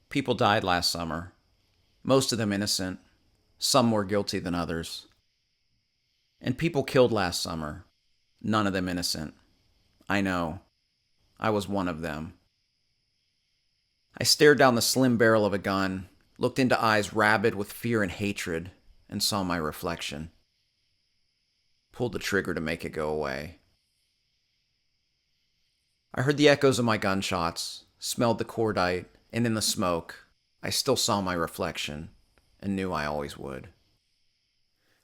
People died last summer, most of them innocent, some more guilty than others. And people killed last summer, none of them innocent. I know. I was one of them. I stared down the slim barrel of a gun, looked into eyes rabid with fear and hatred, and saw my reflection. Pulled the trigger to make it go away. I heard the echoes of my gunshots, smelled the cordite, and in the smoke, I still saw my reflection, and knew I always would.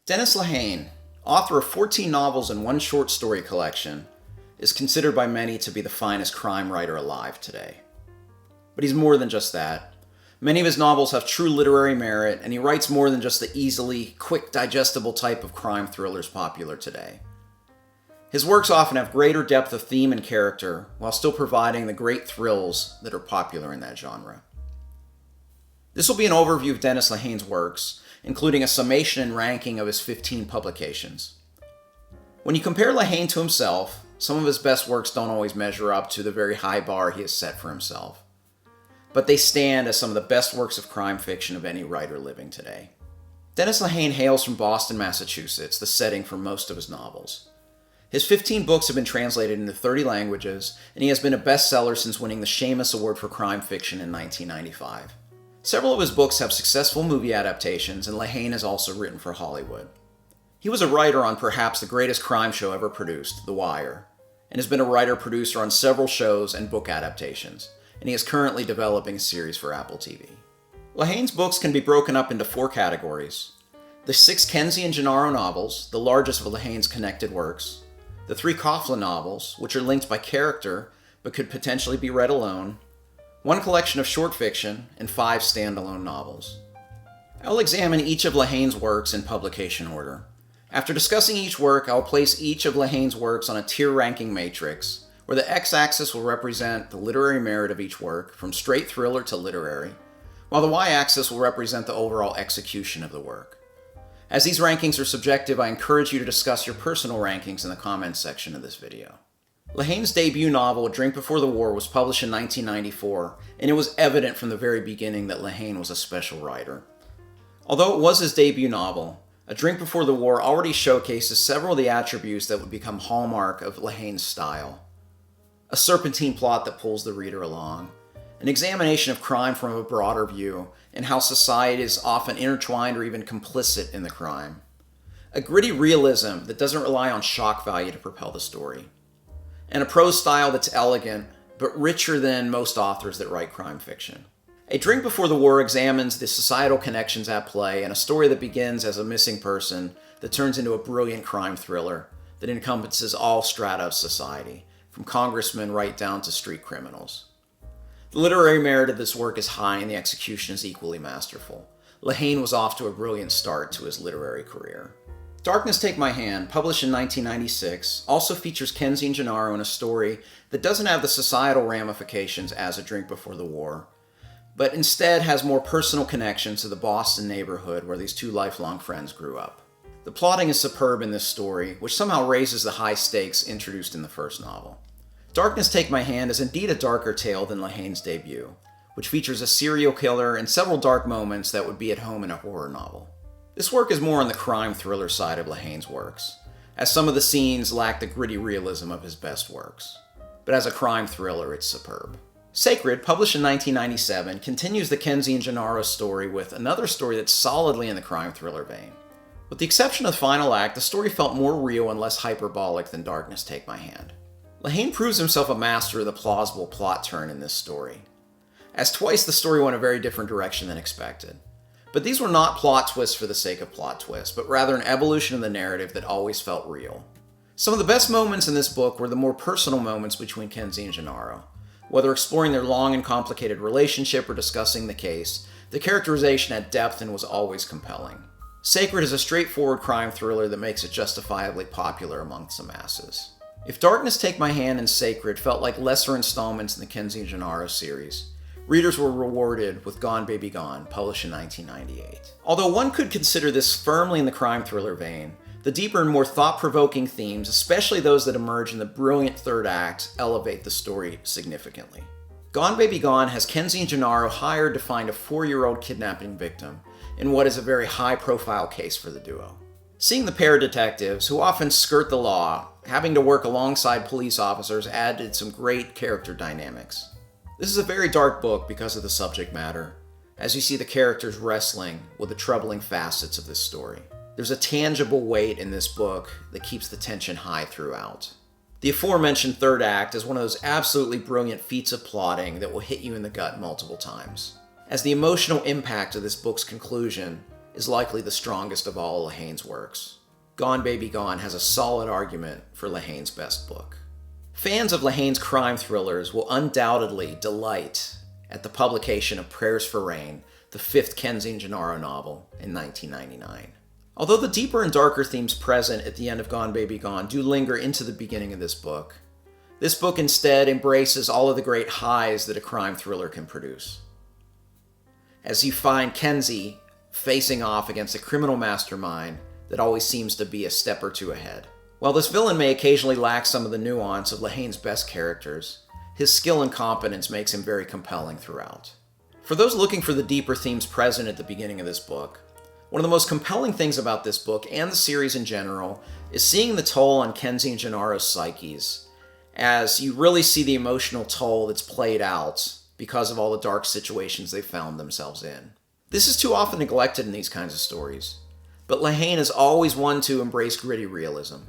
Dennis Lehane, author of 14 novels and one short story collection, is considered by many to be the finest crime writer alive today. But he's more than just that. Many of his novels have true literary merit, and he writes more than just the easily, quick, digestible type of crime thrillers popular today. His works often have greater depth of theme and character, while still providing the great thrills that are popular in that genre. This will be an overview of Dennis Lehane's works, including a summation and ranking of his 15 publications. When you compare Lehane to himself, some of his best works don't always measure up to the very high bar he has set for himself. But they stand as some of the best works of crime fiction of any writer living today. Dennis Lehane hails from Boston, Massachusetts, the setting for most of his novels. His 15 books have been translated into 30 languages, and he has been a bestseller since winning the Shamus Award for Crime Fiction in 1995. Several of his books have successful movie adaptations, and Lehane has also written for Hollywood. He was a writer on perhaps the greatest crime show ever produced, The Wire, and has been a writer-producer on several shows and book adaptations, and he is currently developing a series for Apple TV. Lehane's books can be broken up into 4 categories: the 6 Kenzie and Gennaro novels, the largest of Lehane's connected works, the 3 Coughlin novels, which are linked by character but could potentially be read alone, 1 collection of short fiction, and 5 standalone novels. I'll examine each of Lehane's works in publication order. After discussing each work, I'll place each of Lehane's works on a tier ranking matrix, where the x-axis will represent the literary merit of each work, from straight thriller to literary, while the y-axis will represent the overall execution of the work. As these rankings are subjective, I encourage you to discuss your personal rankings in the comments section of this video. Lehane's debut novel, A Drink Before the War, was published in 1994, and it was evident from the very beginning that Lehane was a special writer. Although it was his debut novel, A Drink Before the War already showcases several of the attributes that would become hallmark of Lehane's style. A serpentine plot that pulls the reader along, an examination of crime from a broader view, and how society is often intertwined or even complicit in the crime. A gritty realism that doesn't rely on shock value to propel the story. And a prose style that's elegant, but richer than most authors that write crime fiction. A Drink Before the War examines the societal connections at play in a story that begins as a missing person that turns into a brilliant crime thriller that encompasses all strata of society, from congressmen right down to street criminals. The literary merit of this work is high and the execution is equally masterful. Lehane was off to a brilliant start to his literary career. Darkness Take My Hand, published in 1996, also features Kenzie and Gennaro in a story that doesn't have the societal ramifications as A Drink Before the War, but instead has more personal connections to the Boston neighborhood where these 2 lifelong friends grew up. The plotting is superb in this story, which somehow raises the high stakes introduced in the first novel. Darkness Take My Hand is indeed a darker tale than Lehane's debut, which features a serial killer and several dark moments that would be at home in a horror novel. This work is more on the crime thriller side of Lehane's works, as some of the scenes lack the gritty realism of his best works. But as a crime thriller, it's superb. Sacred, published in 1997, continues the Kenzie and Gennaro story with another story that's solidly in the crime thriller vein. With the exception of the final act, the story felt more real and less hyperbolic than Darkness Take My Hand. Lehane proves himself a master of the plausible plot turn in this story, as twice the story went a very different direction than expected. But these were not plot twists for the sake of plot twists, but rather an evolution of the narrative that always felt real. Some of the best moments in this book were the more personal moments between Kenzie and Gennaro. Whether exploring their long and complicated relationship or discussing the case, the characterization had depth and was always compelling. Sacred is a straightforward crime thriller that makes it justifiably popular amongst the masses. If Darkness Take My Hand and Sacred felt like lesser installments in the Kenzie and Gennaro series, readers were rewarded with Gone Baby Gone, published in 1998. Although one could consider this firmly in the crime thriller vein, the deeper and more thought-provoking themes, especially those that emerge in the brilliant third act, elevate the story significantly. Gone Baby Gone has Kenzie and Gennaro hired to find a 4-year-old kidnapping victim in what is a very high-profile case for the duo. Seeing the pair of detectives, who often skirt the law, having to work alongside police officers added some great character dynamics. This is a very dark book because of the subject matter, as you see the characters wrestling with the troubling facets of this story. There's a tangible weight in this book that keeps the tension high throughout. The aforementioned third act is one of those absolutely brilliant feats of plotting that will hit you in the gut multiple times, as the emotional impact of this book's conclusion is likely the strongest of all Lehane's works. Gone Baby Gone has a solid argument for Lehane's best book. Fans of Lehane's crime thrillers will undoubtedly delight at the publication of Prayers for Rain, the 5th Kenzie and Gennaro novel, in 1999. Although the deeper and darker themes present at the end of Gone Baby Gone do linger into the beginning of this book instead embraces all of the great highs that a crime thriller can produce. As you find Kenzie facing off against a criminal mastermind that always seems to be a step or two ahead. While this villain may occasionally lack some of the nuance of Lehane's best characters, his skill and competence makes him very compelling throughout. For those looking for the deeper themes present at the beginning of this book, one of the most compelling things about this book, and the series in general, is seeing the toll on Kenzie and Gennaro's psyches, as you really see the emotional toll that's played out because of all the dark situations they found themselves in. This is too often neglected in these kinds of stories, but Lehane is always one to embrace gritty realism.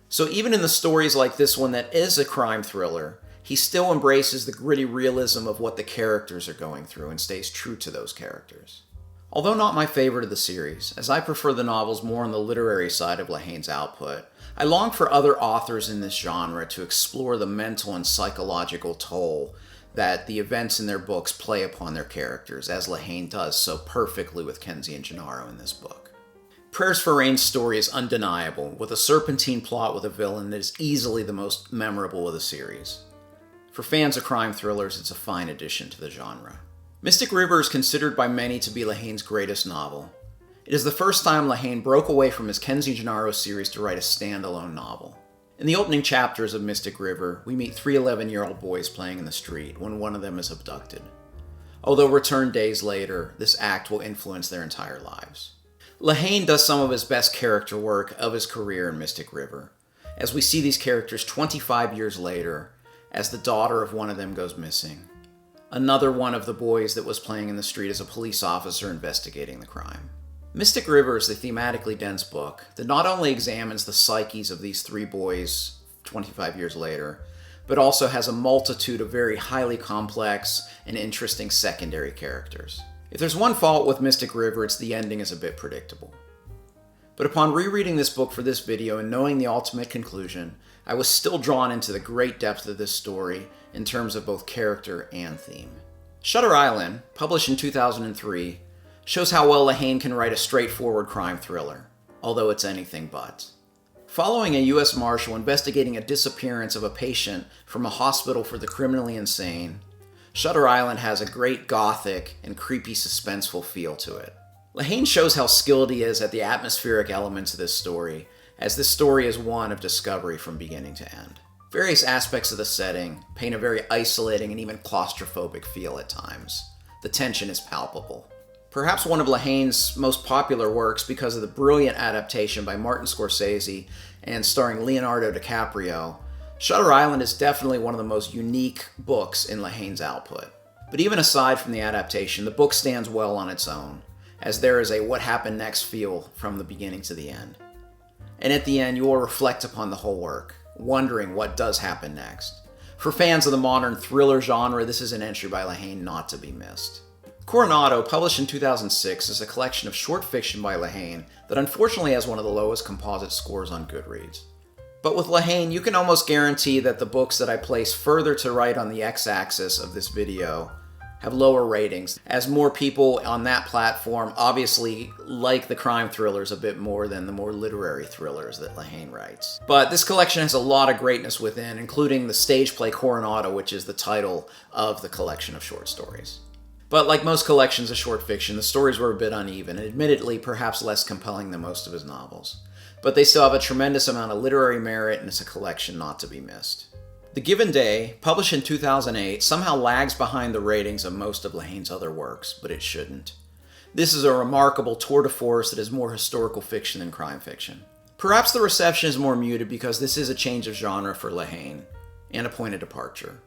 So even in the stories like this one that is a crime thriller, he still embraces the gritty realism of what the characters are going through and stays true to those characters. Although not my favorite of the series, as I prefer the novels more on the literary side of Lehane's output, I long for other authors in this genre to explore the mental and psychological toll that the events in their books play upon their characters, as Lehane does so perfectly with Kenzie and Gennaro in this book. Prayers for Rain's story is undeniable, with a serpentine plot with a villain that is easily the most memorable of the series. For fans of crime thrillers, it's a fine addition to the genre. Mystic River is considered by many to be Lehane's greatest novel. It is the first time Lehane broke away from his Kenzie and Gennaro series to write a standalone novel. In the opening chapters of Mystic River, we meet 3 11-year-old boys playing in the street when one of them is abducted. Although returned days later, this act will influence their entire lives. Lehane does some of his best character work of his career in Mystic River, as we see these characters 25 years later as the daughter of one of them goes missing. Another one of the boys that was playing in the street is a police officer investigating the crime. Mystic River is a thematically dense book that not only examines the psyches of these 3 boys 25 years later, but also has a multitude of very highly complex and interesting secondary characters. If there's one fault with Mystic River, it's the ending is a bit predictable. But upon rereading this book for this video and knowing the ultimate conclusion, I was still drawn into the great depth of this story in terms of both character and theme. Shutter Island, published in 2003, shows how well Lehane can write a straightforward crime thriller, although it's anything but. Following a U.S. Marshal investigating a disappearance of a patient from a hospital for the criminally insane, Shutter Island has a great gothic and creepy suspenseful feel to it. Lehane shows how skilled he is at the atmospheric elements of this story, as this story is one of discovery from beginning to end. Various aspects of the setting paint a very isolating and even claustrophobic feel at times. The tension is palpable. Perhaps one of Lehane's most popular works because of the brilliant adaptation by Martin Scorsese and starring Leonardo DiCaprio, Shutter Island is definitely one of the most unique books in Lehane's output. But even aside from the adaptation, the book stands well on its own, as there is a what happened next feel from the beginning to the end. And at the end, you will reflect upon the whole work, wondering what does happen next. For fans of the modern thriller genre, this is an entry by Lehane not to be missed. Coronado, published in 2006, is a collection of short fiction by Lehane that unfortunately has one of the lowest composite scores on GOODREADS. But with Lehane, you can almost guarantee that the books that I place further to right on the x-axis of this video have lower ratings, as more people on that platform obviously like the crime thrillers a bit more than the more literary thrillers that Lehane writes. But this collection has a lot of greatness within, including the stage play Coronado, which is the title of the collection of short stories. But like most collections of short fiction, the stories were a bit uneven, and admittedly perhaps less compelling than most of his novels. But they still have a tremendous amount of literary merit, and it's a collection not to be missed. The Given Day, published in 2008, somehow lags behind the ratings of most of Lehane's other works, but it shouldn't. This is a remarkable tour de force that is more historical fiction than crime fiction. Perhaps the reception is more muted because this is a change of genre for Lehane, and a point of departure.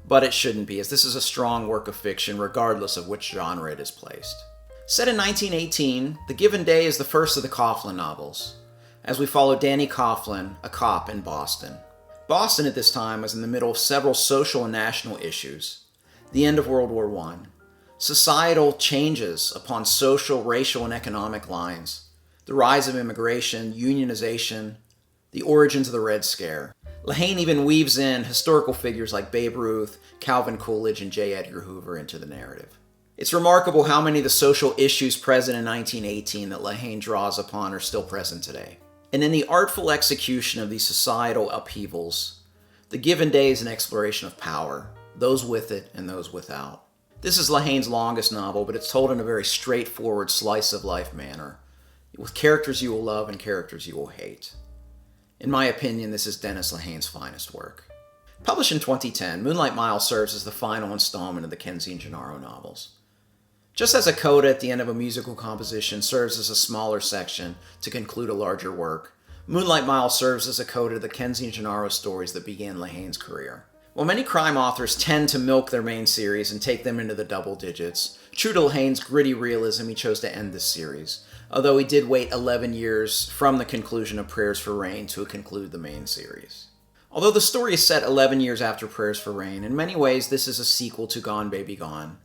But it shouldn't be, as this is a strong work of fiction regardless of which genre it is placed. Set in 1918, The Given Day is the first of the Coughlin novels, as we follow Danny Coughlin, a cop in Boston. Boston at this time was in the middle of several social and national issues. The end of World War I, societal changes upon social, racial, and economic lines, the rise of immigration, unionization, the origins of the Red Scare. Lehane even weaves in historical figures like Babe Ruth, Calvin Coolidge, and J. Edgar Hoover into the narrative. It's remarkable how many of the social issues present in 1918 that Lehane draws upon are still present today. And in the artful execution of these societal upheavals, The Given Day is an exploration of power, those with it and those without. This is Lehane's longest novel, but it's told in a very straightforward, slice-of-life manner, with characters you will love and characters you will hate. In my opinion, this is Dennis Lehane's finest work. Published in 2010, Moonlight Mile serves as the final installment of the Kenzie and Gennaro novels. Just as a coda at the end of a musical composition serves as a smaller section to conclude a larger work, Moonlight Mile serves as a coda to the Kenzie and Gennaro stories that began Lehane's career. While many crime authors tend to milk their main series and take them into the double digits, true to Lehane's gritty realism, he chose to end this series, although he did wait 11 years from the conclusion of Prayers for Rain to conclude the main series. Although the story is set 11 years after Prayers for Rain, in many ways this is a sequel to Gone Baby Gone,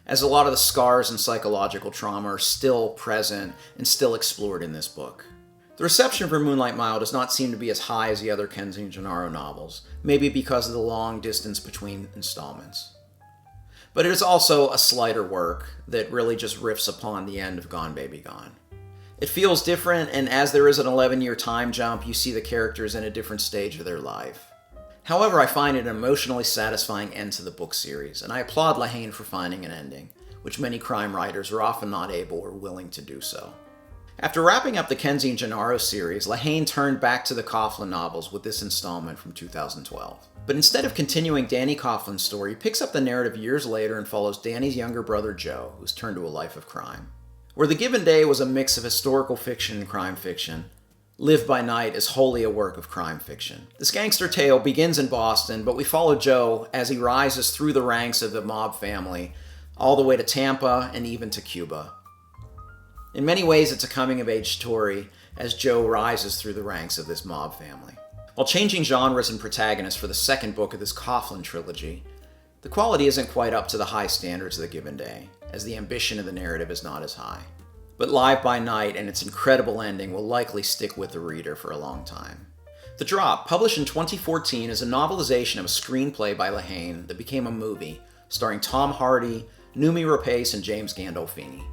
as a lot of the scars and psychological trauma are still present and still explored in this book. The reception for Moonlight Mile does not seem to be as high as the other Kenzie and Gennaro novels, maybe because of the long distance between installments. But it is also a slighter work that really just riffs upon the end of Gone Baby Gone. It feels different, and as there is an 11-year time jump, you see the characters in a different stage of their life. However, I find it an emotionally satisfying end to the book series, and I applaud Lehane for finding an ending, which many crime writers are often not able or willing to do so. After wrapping up the Kenzie and Gennaro series, Lehane turned back to the Coughlin novels with this installment from 2012. But instead of continuing Danny Coughlin's story, he picks up the narrative years later and follows Danny's younger brother Joe, who's turned to a life of crime. Where The Given Day was a mix of historical fiction and crime fiction, Live by Night is wholly a work of crime fiction. This gangster tale begins in Boston, but we follow Joe as he rises through the ranks of the mob family, all the way to Tampa and even to Cuba. In many ways, it's a coming-of-age story as Joe rises through the ranks of this mob family. While changing genres and protagonists for the second book of this Coughlin trilogy, the quality isn't quite up to the high standards of The Given Day, as the ambition of the narrative is not as high. But Live by Night and its incredible ending will likely stick with the reader for a long time. The Drop, published in 2014, is a novelization of a screenplay by Lehane that became a movie, starring Tom Hardy, Noomi Rapace, and James Gandolfini.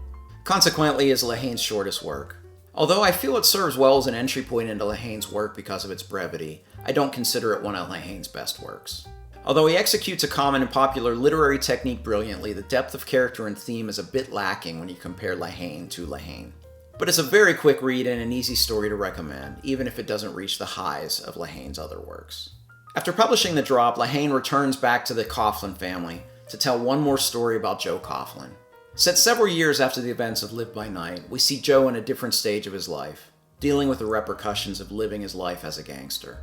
Consequently, is Lehane's shortest work. Although I feel it serves well as an entry point into Lehane's work because of its brevity, I don't consider it one of Lehane's best works. Although he executes a common and popular literary technique brilliantly, the depth of character and theme is a bit lacking when you compare Lehane to Lehane. But it's a very quick read and an easy story to recommend, even if it doesn't reach the highs of Lehane's other works. After publishing The Drop, Lehane returns back to the Coughlin family to tell one more story about Joe Coughlin. Set several years after the events of Live by Night, we see Joe in a different stage of his life, dealing with the repercussions of living his life as a gangster.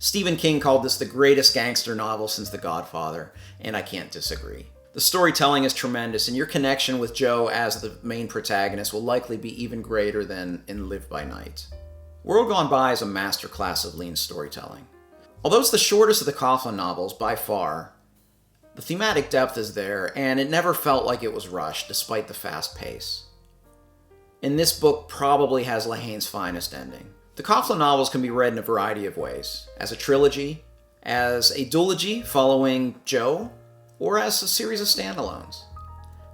Stephen King called this the greatest gangster novel since The Godfather, and I can't disagree. The storytelling is tremendous, and your connection with Joe as the main protagonist will likely be even greater than in Live by Night. World Gone By is a masterclass of lean storytelling. Although it's the shortest of the Coughlin novels by far, the thematic depth is there, and it never felt like it was rushed, despite the fast pace. And this book probably has Lehane's finest ending. The Coughlin novels can be read in a variety of ways, as a trilogy, as a duology following Joe, or as a series of standalones.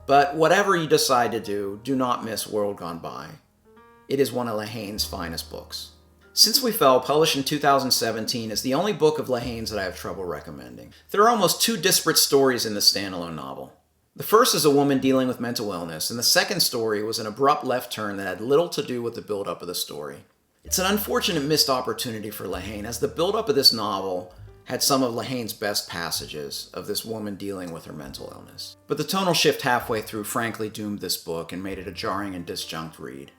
But whatever you decide to do, do not miss World Gone By. It is one of Lehane's finest books. Since We Fell, published in 2017, is the only book of Lehane's that I have trouble recommending. There are almost two disparate stories in this standalone novel. The first is a woman dealing with mental illness, and the second story was an abrupt left turn that had little to do with the build-up of the story. It's an unfortunate missed opportunity for Lehane, as the build-up of this novel had some of Lehane's best passages of this woman dealing with her mental illness. But the tonal shift halfway through frankly doomed this book and made it a jarring and disjunct read.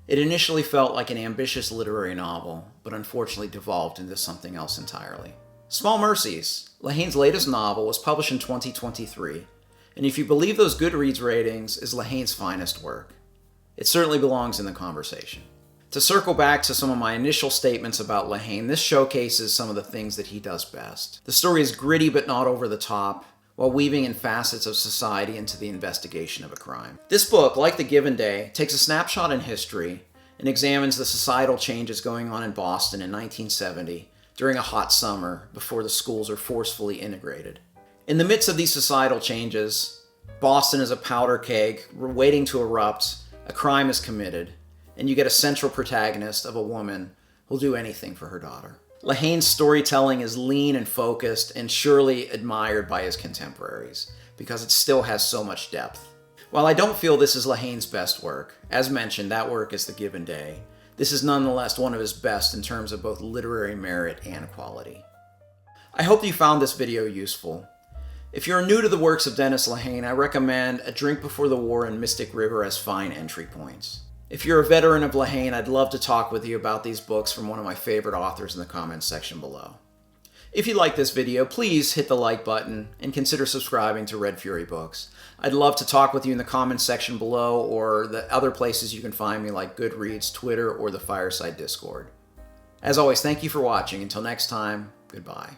It initially felt like an ambitious literary novel, but unfortunately devolved into something else entirely. Small Mercies, Lehane's latest novel, was published in 2023, and if you believe those GOODREADS ratings, is Lehane's finest work. It certainly belongs in the conversation. To circle back to some of my initial statements about Lehane, this showcases some of the things that he does best. The story is gritty but not over the top, while weaving in facets of society into the investigation of a crime. This book, like The Given Day, takes a snapshot in history and examines the societal changes going on in Boston in 1970 during a hot summer before the schools are forcefully integrated. In the midst of these societal changes, Boston is a powder keg waiting to erupt, a crime is committed, and you get a central protagonist of a woman who'll do anything for her daughter. Lehane's storytelling is lean and focused and surely admired by his contemporaries because it still has so much depth. While I don't feel this is Lehane's best work, as mentioned, that work is The Given Day, this is nonetheless one of his best in terms of both literary merit and quality. I hope you found this video useful. If you're new to the works of Dennis Lehane, I recommend A Drink Before the War and Mystic River as fine entry points. If you're a veteran of Lehane, I'd love to talk with you about these books from one of my favorite authors in the comments section below. If you like this video, please hit the like button and consider subscribing to Red Fury Books. I'd love to talk with you in the comments section below or the other places you can find me like GOODREADS, Twitter, or the Fireside Discord. As always, thank you for watching. Until next time, goodbye.